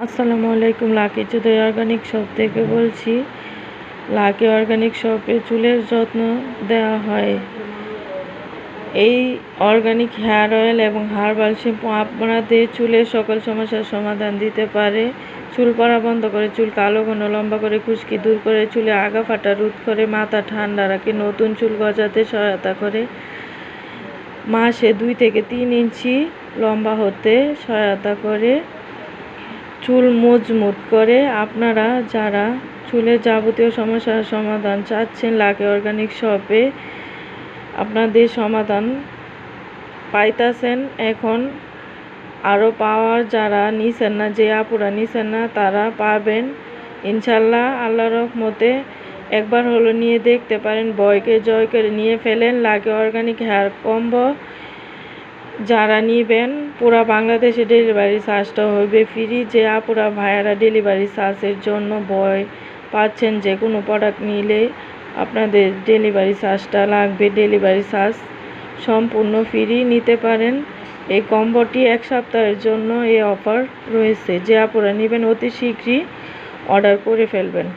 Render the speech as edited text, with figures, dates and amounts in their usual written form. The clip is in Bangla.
আসসালামু আলাইকুম। লাকি চুদই অর্গানিক শপ থেকে বলছি। লাকি অর্গানিক শপে চুলের যত্ন দেওয়া হয়। এই অর্গানিক হেয়ার অয়েল এবং হার্বাল শ্যাম্পু আপনাদের চুলের সকল সমস্যার সমাধান দিতে পারে। চুল পড়া বন্ধ করে, চুল কালো ঘন লম্বা করে, খুশকি দূর করে, চুলে আগা ফাটা রোধ করে, মাথা ঠান্ডা রাখে, নতুন চুল গজাতে সহায়তা করে, মাসে 2 থেকে 3 ইঞ্চি লম্বা হতে সহায়তা করে, চুল মজবুত করে। আপনারা যারা চুলের যাবতীয় সমস্যার সমাধান চাচ্ছেন, লাকি অর্গানিক শপে আপনাদের সমাধান পাইতাছেন। এখন আরও পাওয়ার যারা নিছেন না, যে আপুরা নিছেন না, তারা পাবেন ইনশাল্লাহ। আল্লাহর রহমতে একবার হলো নিয়ে দেখতে পারেন, ভয়কে জয় করে নিয়ে ফেলেন। লাকি অর্গানিক হেয়ার কম্বো যারা নিবেন, পুরা বাংলাদেশে ডেলিভারি চার্জটা হবে ফ্রি। যে আপুরা ভাইয়ারা ডেলিভারি চার্জের জন্য ভয় পাচ্ছেন, যে কোনো প্রোডাক্ট নিলে আপনাদের ডেলিভারি চার্জটা লাগবে, ডেলিভারি চার্জ সম্পূর্ণ ফ্রি নিতে পারেন। এই কম্বোটি 1 সপ্তাহের জন্য এই অফার রয়েছে। যে আপুরা নেবেন অতি শীঘ্রই অর্ডার করে ফেলবেন।